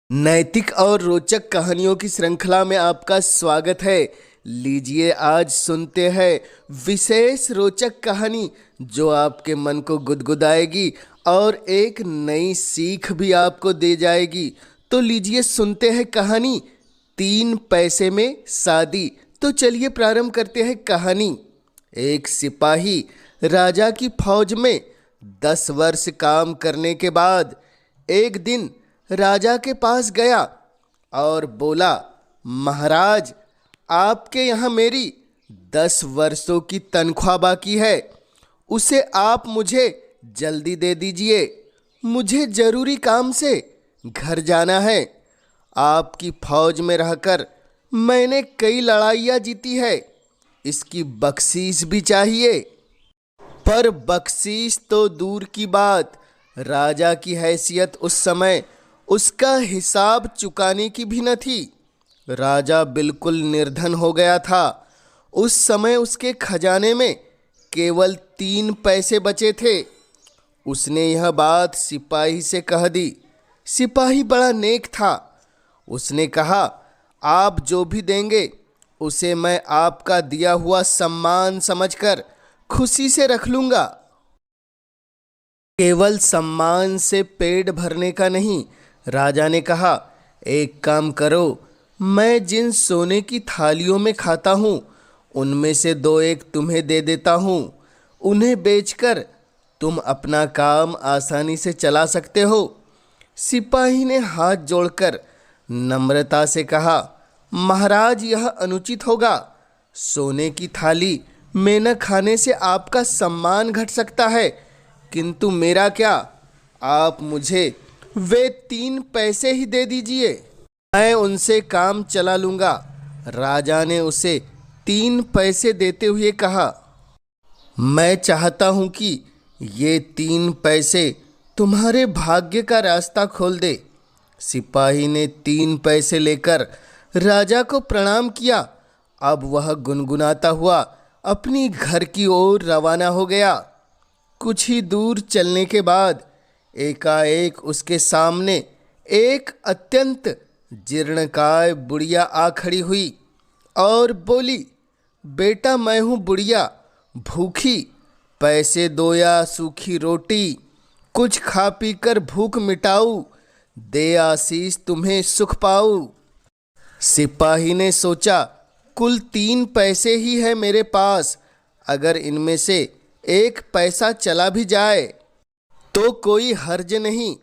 नैतिक और रोचक कहानियों की श्रृंखला में आपका स्वागत है। लीजिए आज सुनते हैं विशेष रोचक कहानी जो आपके मन को गुदगुदाएगी और एक नई सीख भी आपको दे जाएगी। तो लीजिए सुनते हैं कहानी 3 पैसे में शादी। तो चलिए प्रारंभ करते हैं कहानी। एक सिपाही राजा की फौज में 10 वर्ष काम करने के बाद एक दिन राजा के पास गया और बोला, महाराज, आपके यहाँ मेरी 10 वर्षों की तनख्वाह बाकी है, उसे आप मुझे जल्दी दे दीजिए। मुझे जरूरी काम से घर जाना है। आपकी फौज में रहकर मैंने कई लड़ाइयाँ जीती है, इसकी बख्शीश भी चाहिए। पर बख्शीश तो दूर की बात, राजा की हैसियत उस समय उसका हिसाब चुकाने की भी न थी। राजा बिल्कुल निर्धन हो गया था। उस समय उसके खजाने में केवल 3 पैसे बचे थे। उसने यह बात सिपाही से कह दी। सिपाही बड़ा नेक था। उसने कहा, आप जो भी देंगे उसे मैं आपका दिया हुआ सम्मान समझकर खुशी से रख लूँगा। केवल सम्मान से पेट भरने का नहीं, राजा ने कहा, एक काम करो, मैं जिन सोने की थालियों में खाता हूँ उनमें से 2-1 तुम्हें दे देता हूँ। उन्हें बेचकर तुम अपना काम आसानी से चला सकते हो। सिपाही ने हाथ जोड़कर नम्रता से कहा, महाराज, यह अनुचित होगा। सोने की थाली में न खाने से आपका सम्मान घट सकता है, किंतु मेरा क्या, आप मुझे वे 3 पैसे ही दे दीजिए, मैं उनसे काम चला लूँगा। राजा ने उसे 3 पैसे देते हुए कहा, मैं चाहता हूँ कि ये 3 पैसे तुम्हारे भाग्य का रास्ता खोल दे। सिपाही ने 3 पैसे लेकर राजा को प्रणाम किया। अब वह गुनगुनाता हुआ अपनी घर की ओर रवाना हो गया। कुछ ही दूर चलने के बाद एकाएक उसके सामने एक अत्यंत जीर्णकाय बुढ़िया आ खड़ी हुई और बोली, बेटा, मैं हूँ बुढ़िया, भूखी, पैसे दो या सूखी रोटी, कुछ खा पी कर भूख मिटाऊँ, दे आशीष तुम्हें सुख पाऊँ। सिपाही ने सोचा, कुल 3 पैसे ही है मेरे पास, अगर इनमें से 1 पैसा चला भी जाए तो कोई हर्ज नहीं,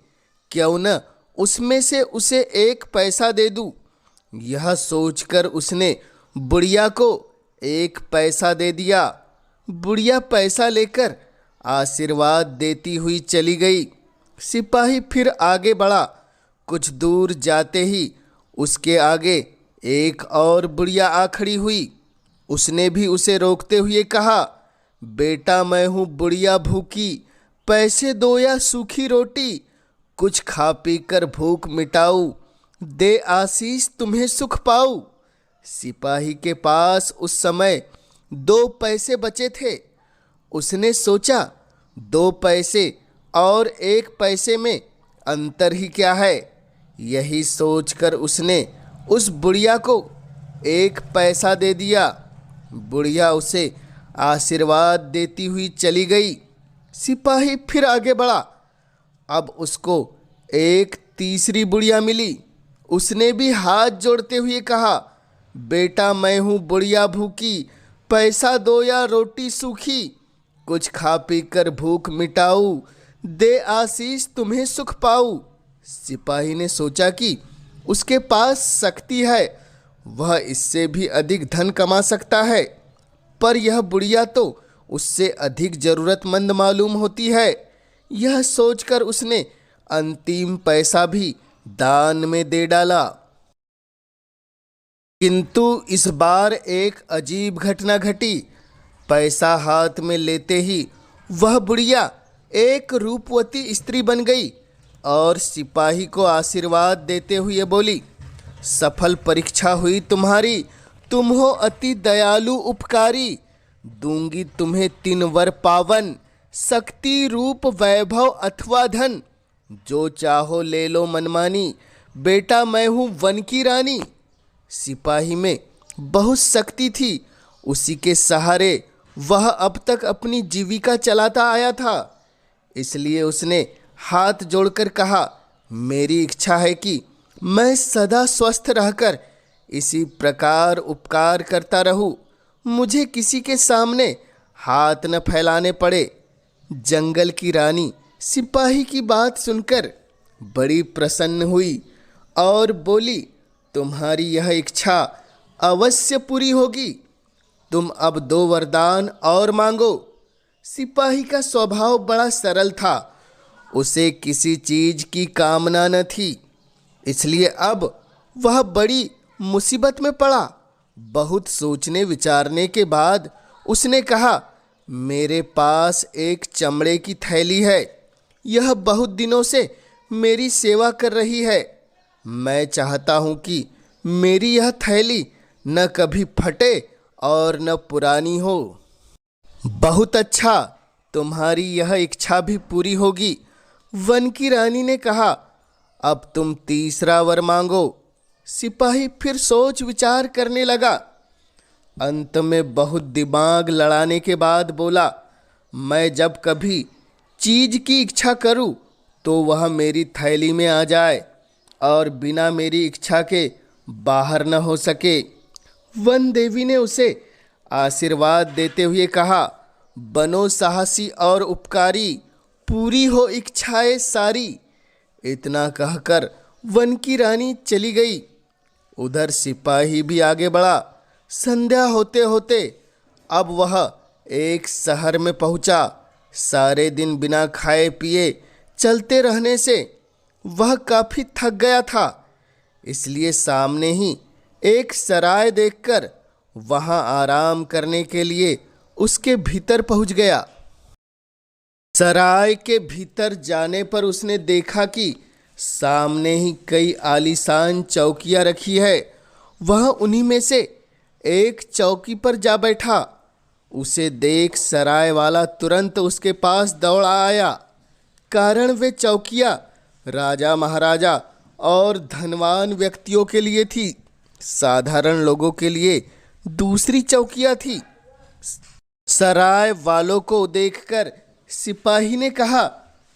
क्यों न उसमें से उसे 1 पैसा दे दूं। यह सोचकर उसने बुढ़िया को 1 पैसा दे दिया। बुढ़िया पैसा लेकर आशीर्वाद देती हुई चली गई। सिपाही फिर आगे बढ़ा। कुछ दूर जाते ही उसके आगे एक और बुढ़िया आ खड़ी हुई। उसने भी उसे रोकते हुए कहा, बेटा, मैं हूँ बुढ़िया भूखी, पैसे दो या सूखी रोटी, कुछ खा पी कर भूख मिटाऊँ, दे आशीष तुम्हें सुख पाऊँ। सिपाही के पास उस समय 2 पैसे बचे थे। उसने सोचा, 2 पैसे और 1 पैसे में अंतर ही क्या है। यही सोचकर उसने उस बुढ़िया को 1 पैसा दे दिया। बुढ़िया उसे आशीर्वाद देती हुई चली गई। सिपाही फिर आगे बढ़ा। अब उसको एक तीसरी बुढ़िया मिली। उसने भी हाथ जोड़ते हुए कहा, बेटा, मैं हूँ बुढ़िया भूखी, पैसा दो या रोटी सूखी, कुछ खा पी कर भूख मिटाऊँ, दे आशीष तुम्हें सुख पाऊँ। सिपाही ने सोचा कि उसके पास शक्ति है, वह इससे भी अधिक धन कमा सकता है, पर यह बुढ़िया तो उससे अधिक ज़रूरतमंद मालूम होती है। यह सोचकर उसने अंतिम पैसा भी दान में दे डाला। किंतु इस बार एक अजीब घटना घटी। पैसा हाथ में लेते ही वह बुढ़िया एक रूपवती स्त्री बन गई और सिपाही को आशीर्वाद देते हुए बोली, सफल परीक्षा हुई तुम्हारी, तुम हो अति दयालु उपकारी, दूंगी तुम्हें 3 वर पावन, शक्ति, रूप, वैभव अथवा धन, जो चाहो ले लो मनमानी, बेटा मैं हूँ वन की रानी। सिपाही में बहुत शक्ति थी, उसी के सहारे वह अब तक अपनी जीविका चलाता आया था। इसलिए उसने हाथ जोड़कर कहा, मेरी इच्छा है कि मैं सदा स्वस्थ रहकर इसी प्रकार उपकार करता रहूं, मुझे किसी के सामने हाथ न फैलाने पड़े। जंगल की रानी सिपाही की बात सुनकर बड़ी प्रसन्न हुई और बोली, तुम्हारी यह इच्छा अवश्य पूरी होगी। तुम अब 2 वरदान और मांगो। सिपाही का स्वभाव बड़ा सरल था, उसे किसी चीज की कामना न थी, इसलिए अब वह बड़ी मुसीबत में पड़ा। बहुत सोचने विचारने के बाद उसने कहा, मेरे पास एक चमड़े की थैली है, यह बहुत दिनों से मेरी सेवा कर रही है। मैं चाहता हूँ कि मेरी यह थैली न कभी फटे और न पुरानी हो। बहुत अच्छा, तुम्हारी यह इच्छा भी पूरी होगी। वन की रानी ने कहा, अब तुम तीसरा वर मांगो। सिपाही फिर सोच विचार करने लगा। अंत में बहुत दिमाग लड़ाने के बाद बोला, मैं जब कभी चीज की इच्छा करूं तो वह मेरी थैली में आ जाए और बिना मेरी इच्छा के बाहर न हो सके। वन देवी ने उसे आशीर्वाद देते हुए कहा, बनो साहसी और उपकारी, पूरी हो इच्छाएं सारी। इतना कहकर वन की रानी चली गई। उधर सिपाही भी आगे बढ़ा। संध्या होते होते अब वह एक शहर में पहुंचा। सारे दिन बिना खाए पिए चलते रहने से वह काफी थक गया था, इसलिए सामने ही एक सराय देखकर वहां आराम करने के लिए उसके भीतर पहुंच गया। सराय के भीतर जाने पर उसने देखा कि सामने ही कई आलीशान चौकियां रखी है। वह उन्हीं में से एक चौकी पर जा बैठा। उसे देख सराय वाला तुरंत उसके पास दौड़ आया, कारण वे चौकियां राजा महाराजा और धनवान व्यक्तियों के लिए थी, साधारण लोगों के लिए दूसरी चौकियां थी। सराय वालों को देखकर सिपाही ने कहा,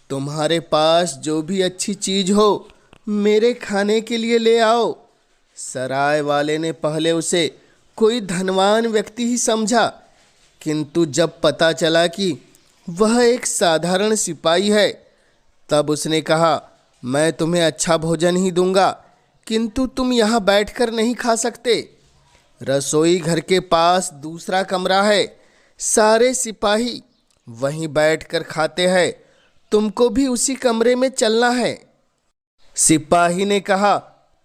तुम्हारे पास जो भी अच्छी चीज हो मेरे खाने के लिए ले आओ। सराय वाले ने पहले उसे कोई धनवान व्यक्ति ही समझा, किंतु जब पता चला कि वह एक साधारण सिपाही है, तब उसने कहा, मैं तुम्हें अच्छा भोजन ही दूंगा, किंतु तुम यहाँ बैठकर नहीं खा सकते। रसोई घर के पास दूसरा कमरा है, सारे सिपाही वहीं बैठकर खाते हैं, तुमको भी उसी कमरे में चलना है। सिपाही ने कहा,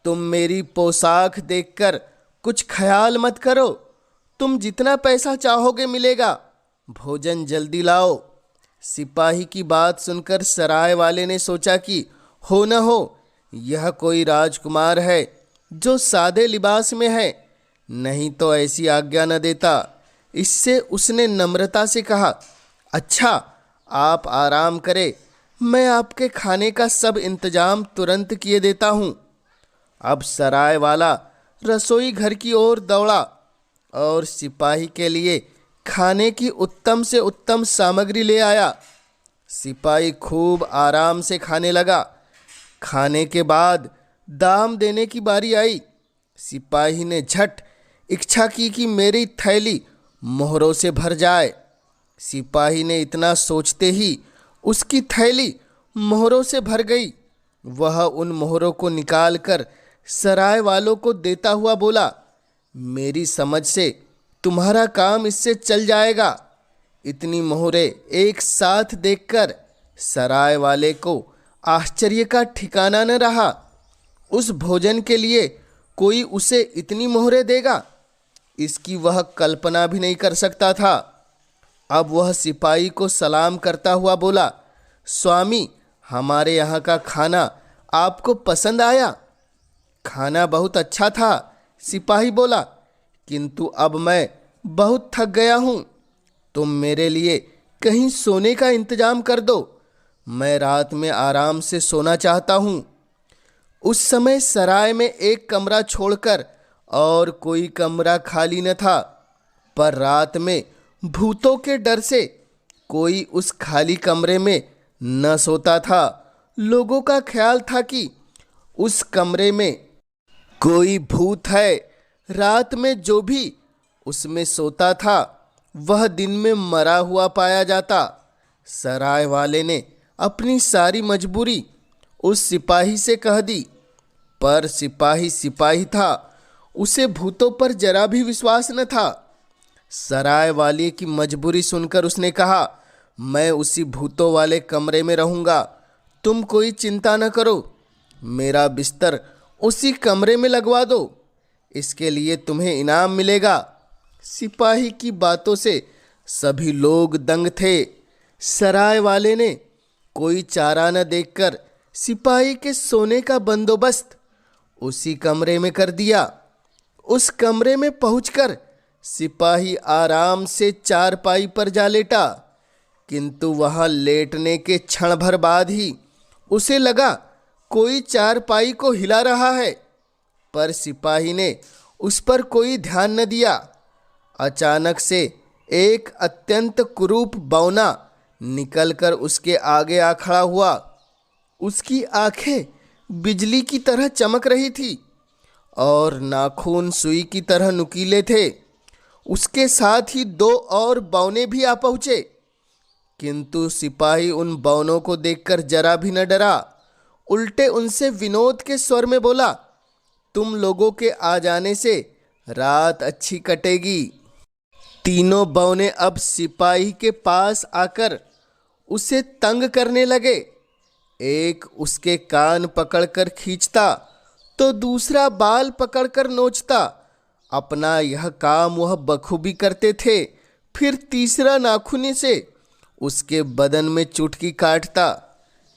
तुम मेरी पोशाक देखकर कुछ ख्याल मत करो, तुम जितना पैसा चाहोगे मिलेगा, भोजन जल्दी लाओ। सिपाही की बात सुनकर सराय वाले ने सोचा कि हो न हो यह कोई राजकुमार है जो सादे लिबास में है, नहीं तो ऐसी आज्ञा न देता। इससे उसने नम्रता से कहा, अच्छा आप आराम करें, मैं आपके खाने का सब इंतजाम तुरंत किए देता हूँ। अब सराय वाला रसोई घर की ओर दौड़ा और सिपाही के लिए खाने की उत्तम से उत्तम सामग्री ले आया। सिपाही खूब आराम से खाने लगा। खाने के बाद दाम देने की बारी आई। सिपाही ने झट इच्छा की कि मेरी थैली मोहरों से भर जाए। सिपाही ने इतना सोचते ही उसकी थैली मोहरों से भर गई। वह उन मोहरों को निकालकर सराय वालों को देता हुआ बोला, मेरी समझ से तुम्हारा काम इससे चल जाएगा। इतनी मोहरें एक साथ देखकर सराय वाले को आश्चर्य का ठिकाना न रहा। उस भोजन के लिए कोई उसे इतनी मोहरें देगा, इसकी वह कल्पना भी नहीं कर सकता था। अब वह सिपाही को सलाम करता हुआ बोला, स्वामी, हमारे यहाँ का खाना आपको पसंद आया? खाना बहुत अच्छा था, सिपाही बोला, किंतु अब मैं बहुत थक गया हूँ। तुम मेरे लिए कहीं सोने का इंतजाम कर दो, मैं रात में आराम से सोना चाहता हूँ। उस समय सराय में एक कमरा छोड़कर और कोई कमरा खाली न था, पर रात में भूतों के डर से कोई उस खाली कमरे में न सोता था। लोगों का ख्याल था कि उस कमरे में कोई भूत है। रात में जो भी उसमें सोता था वह दिन में मरा हुआ पाया जाता। सराय वाले ने अपनी सारी मजबूरी उस सिपाही से कह दी, पर सिपाही सिपाही था, उसे भूतों पर जरा भी विश्वास न था। सराय वाले की मजबूरी सुनकर उसने कहा, मैं उसी भूतों वाले कमरे में रहूंगा, तुम कोई चिंता न करो, मेरा बिस्तर उसी कमरे में लगवा दो, इसके लिए तुम्हें इनाम मिलेगा। सिपाही की बातों से सभी लोग दंग थे। सराय वाले ने कोई चारा न देखकर सिपाही के सोने का बंदोबस्त उसी कमरे में कर दिया। उस कमरे में पहुंचकर सिपाही आराम से चारपाई पर जा लेटा, किंतु वहां लेटने के क्षण भर बाद ही उसे लगा कोई चारपाई को हिला रहा है, पर सिपाही ने उस पर कोई ध्यान न दिया। अचानक से एक अत्यंत कुरूप बौना निकलकर उसके आगे आ खड़ा हुआ। उसकी आंखें बिजली की तरह चमक रही थी और नाखून सुई की तरह नुकीले थे। उसके साथ ही दो और बौने भी आ पहुंचे, किंतु सिपाही उन बौनों को देखकर जरा भी न डरा, उल्टे उनसे विनोद के स्वर में बोला, तुम लोगों के आ जाने से रात अच्छी कटेगी। तीनों बौने अब सिपाही के पास आकर उसे तंग करने लगे। एक उसके कान पकड़कर खींचता तो दूसरा बाल पकड़कर नोचता। अपना यह काम वह बखूबी करते थे। फिर तीसरा नाखून से उसके बदन में चुटकी काटता।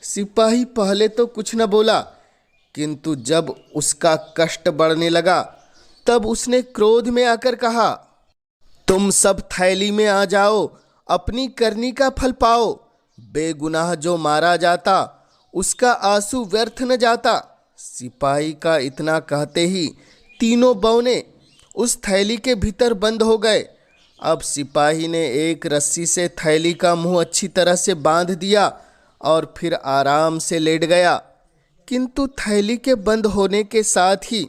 सिपाही पहले तो कुछ न बोला, किंतु जब उसका कष्ट बढ़ने लगा तब उसने क्रोध में आकर कहा, तुम सब थैली में आ जाओ, अपनी करनी का फल पाओ। बेगुनाह जो मारा जाता उसका आंसू व्यर्थ न जाता। सिपाही का इतना कहते ही तीनों बौने उस थैली के भीतर बंद हो गए। अब सिपाही ने एक रस्सी से थैली का मुंह अच्छी तरह से बांध दिया और फिर आराम से लेट गया, किंतु थैली के बंद होने के साथ ही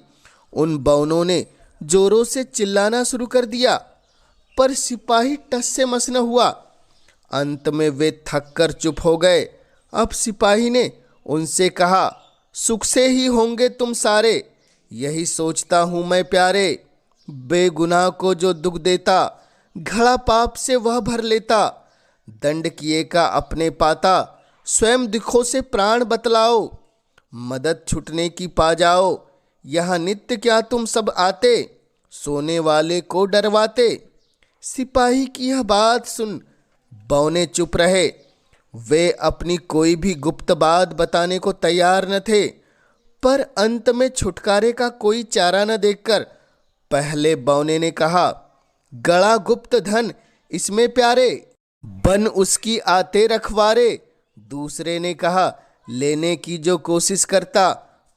उन बौनों ने जोरों से चिल्लाना शुरू कर दिया, पर सिपाही टस से मस न हुआ। अंत में वे थक कर चुप हो गए। अब सिपाही ने उनसे कहा, सुख से ही होंगे तुम सारे, यही सोचता हूँ मैं प्यारे। बेगुनाह को जो दुख देता, घड़ा पाप से वह भर लेता। दंड किए का अपने पाता, स्वयं दुखों से प्राण बतलाओ। मदद छुटने की पा जाओ, यहाँ नित्य क्या तुम सब आते, सोने वाले को डरवाते। सिपाही की यह बात सुन बौने चुप रहे। वे अपनी कोई भी गुप्त बात बताने को तैयार न थे, पर अंत में छुटकारे का कोई चारा न देखकर पहले बौने ने कहा, गड़ा गुप्त धन इसमें प्यारे, बन उसकी आते रखवारे। दूसरे ने कहा, लेने की जो कोशिश करता,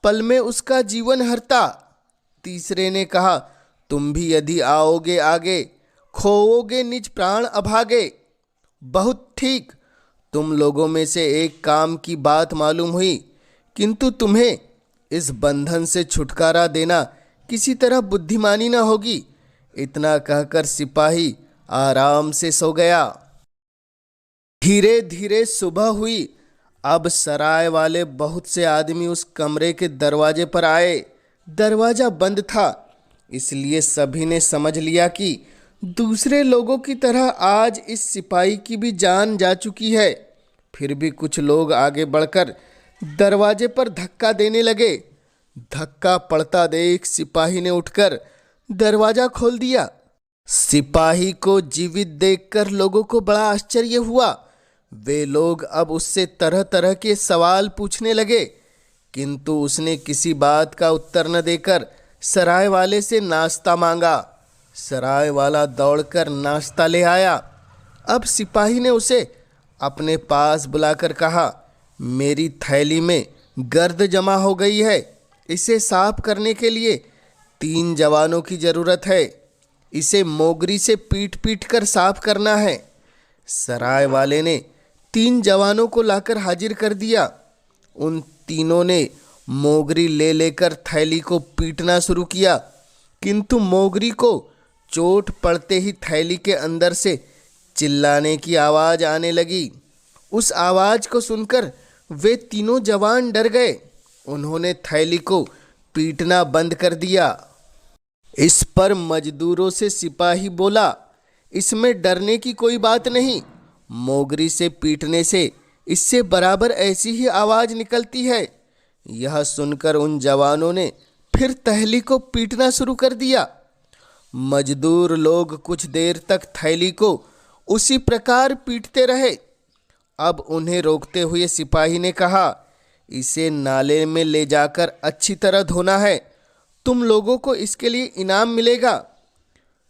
पल में उसका जीवन हरता। तीसरे ने कहा, तुम भी यदि आओगे आगे, खोओगे निज प्राण अभागे। बहुत ठीक, तुम लोगों में से एक काम की बात मालूम हुई, किंतु तुम्हें इस बंधन से छुटकारा देना किसी तरह बुद्धिमानी न होगी। इतना कहकर सिपाही आराम से सो गया। धीरे धीरे सुबह हुई। अब सराय वाले बहुत से आदमी उस कमरे के दरवाजे पर आए। दरवाजा बंद था, इसलिए सभी ने समझ लिया कि दूसरे लोगों की तरह आज इस सिपाही की भी जान जा चुकी है। फिर भी कुछ लोग आगे बढ़कर दरवाजे पर धक्का देने लगे। धक्का पड़ता देख सिपाही ने उठकर दरवाजा खोल दिया। सिपाही को जीवित देखकर लोगों को बड़ा आश्चर्य हुआ। वे लोग अब उससे तरह तरह के सवाल पूछने लगे, किंतु उसने किसी बात का उत्तर न देकर सराय वाले से नाश्ता मांगा। सराय वाला दौड़कर नाश्ता ले आया। अब सिपाही ने उसे अपने पास बुलाकर कहा, मेरी थैली में गर्द जमा हो गई है, इसे साफ करने के लिए 3 जवानों की जरूरत है। इसे मोगरी से पीट पीट कर साफ करना है। सराय वाले ने 3 जवानों को लाकर हाजिर कर दिया। उन तीनों ने मोगरी ले लेकर थैली को पीटना शुरू किया, किंतु मोगरी को चोट पड़ते ही थैली के अंदर से चिल्लाने की आवाज़ आने लगी। उस आवाज़ को सुनकर वे तीनों जवान डर गए। उन्होंने थैली को पीटना बंद कर दिया। इस पर मजदूरों से सिपाही बोला, इसमें डरने की कोई बात नहीं। मोगरी से पीटने से इससे बराबर ऐसी ही आवाज़ निकलती है। यह सुनकर उन जवानों ने फिर थैली को पीटना शुरू कर दिया। मजदूर लोग कुछ देर तक थैली को उसी प्रकार पीटते रहे। अब उन्हें रोकते हुए सिपाही ने कहा, इसे नाले में ले जाकर अच्छी तरह धोना है। तुम लोगों को इसके लिए इनाम मिलेगा।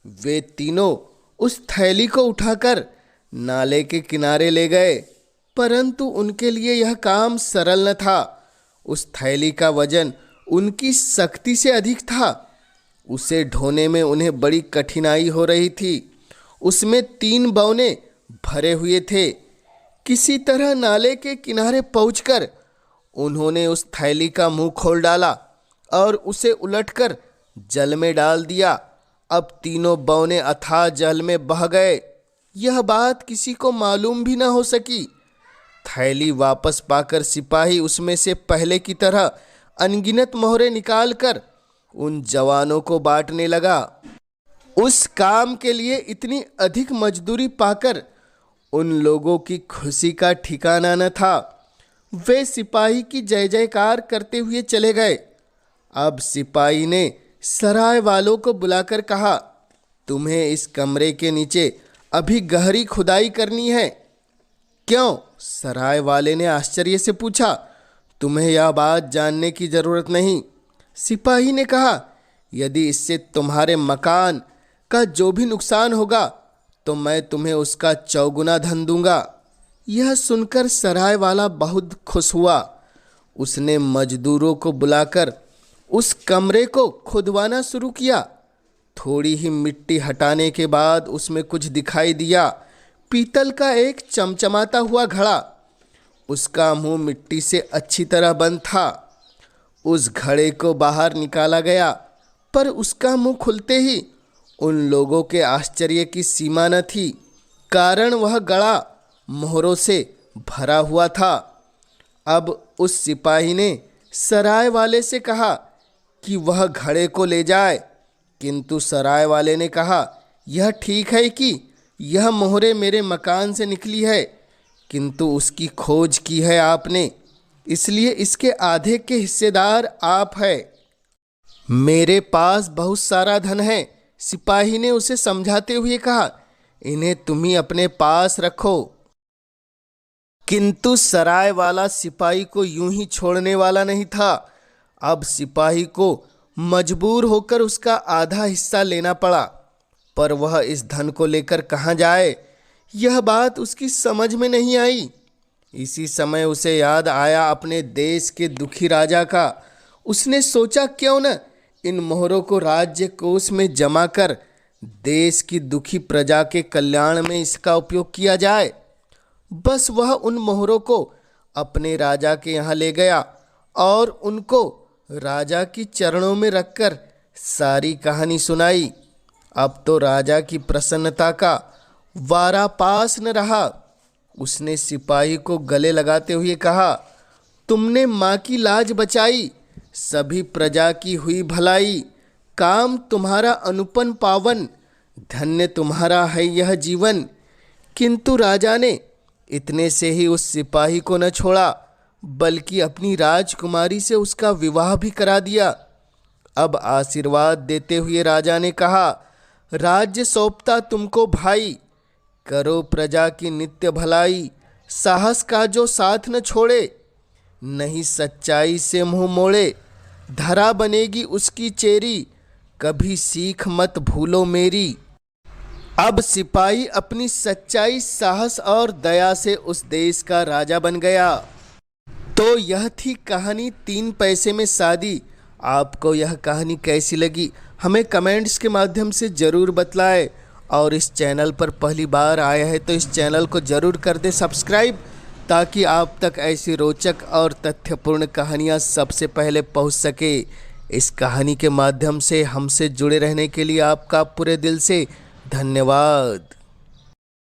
वे तीनों उस थैली को उठाकर नाले के किनारे ले गए, परंतु उनके लिए यह काम सरल न था। उस थैली का वजन उनकी शक्ति से अधिक था। उसे ढोने में उन्हें बड़ी कठिनाई हो रही थी। उसमें 3 बौने भरे हुए थे। किसी तरह नाले के किनारे पहुंचकर उन्होंने उस थैली का मुंह खोल डाला और उसे उलटकर जल में डाल दिया। अब तीनों बौने अथाह जल में बह गए। यह बात किसी को मालूम भी न हो सकी। थैली वापस पाकर सिपाही उसमें से पहले की तरह अनगिनत मोहरे निकालकर उन जवानों को बांटने लगा। उस काम के लिए इतनी अधिक मजदूरी पाकर उन लोगों की खुशी का ठिकाना न था। वे सिपाही की जय जयकार करते हुए चले गए। अब सिपाही ने सराय वालों को बुलाकर कहा, तुम्हें इस कमरे के नीचे अभी गहरी खुदाई करनी है। क्यों? सराय वाले ने आश्चर्य से पूछा। तुम्हें यह बात जानने की जरूरत नहीं। सिपाही ने कहा, यदि इससे तुम्हारे मकान का जो भी नुकसान होगा तो मैं तुम्हें उसका चौगुना धन दूंगा। यह सुनकर सराय वाला बहुत खुश हुआ। उसने मजदूरों को बुलाकर उस कमरे को खुदवाना शुरू किया। थोड़ी ही मिट्टी हटाने के बाद उसमें कुछ दिखाई दिया। पीतल का एक चमचमाता हुआ घड़ा। उसका मुंह मिट्टी से अच्छी तरह बंद था। उस घड़े को बाहर निकाला गया, पर उसका मुंह खुलते ही उन लोगों के आश्चर्य की सीमा न थी, कारण वह घड़ा मोहरों से भरा हुआ था। अब उस सिपाही ने सराय वाले से कहा कि वह घड़े को ले जाए, किंतु सराय वाले ने कहा, यह ठीक है कि यह मोहरे मेरे मकान से निकली है, किंतु उसकी खोज की है आपने, इसलिए इसके आधे के हिस्सेदार आप है। मेरे पास बहुत सारा धन है। सिपाही ने उसे समझाते हुए कहा, इन्हें तुम ही अपने पास रखो। किंतु सराय वाला सिपाही को यूं ही छोड़ने वाला नहीं था। अब सिपाही को मजबूर होकर उसका आधा हिस्सा लेना पड़ा, पर वह इस धन को लेकर कहाँ जाए, यह बात उसकी समझ में नहीं आई। इसी समय उसे याद आया अपने देश के दुखी राजा का। उसने सोचा, क्यों न इन मोहरों को राज्य कोष में जमा कर देश की दुखी प्रजा के कल्याण में इसका उपयोग किया जाए। बस वह उन मोहरों को अपने राजा के यहाँ ले गया और उनको राजा की चरणों में रखकर सारी कहानी सुनाई। अब तो राजा की प्रसन्नता का वारा पास न रहा। उसने सिपाही को गले लगाते हुए कहा, तुमने माँ की लाज बचाई, सभी प्रजा की हुई भलाई, काम तुम्हारा अनुपन पावन, धन्य तुम्हारा है यह जीवन। किंतु राजा ने इतने से ही उस सिपाही को न छोड़ा, बल्कि अपनी राजकुमारी से उसका विवाह भी करा दिया। अब आशीर्वाद देते हुए राजा ने कहा, राज्य सौंपता तुमको भाई, करो प्रजा की नित्य भलाई, साहस का जो साथ न छोड़े, नहीं सच्चाई से मुंह मोड़े, धरा बनेगी उसकी चेरी, कभी सीख मत भूलो मेरी। अब सिपाही अपनी सच्चाई, साहस और दया से उस देश का राजा बन गया। तो यह थी कहानी 3 पैसे में शादी आपको यह कहानी कैसी लगी हमें कमेंट्स के माध्यम से ज़रूर बतलाएं। और इस चैनल पर पहली बार आया है तो इस चैनल को ज़रूर कर दे सब्सक्राइब, ताकि आप तक ऐसी रोचक और तथ्यपूर्ण कहानियाँ सबसे पहले पहुँच सके। इस कहानी के माध्यम से हमसे जुड़े रहने के लिए आपका पूरे दिल से धन्यवाद।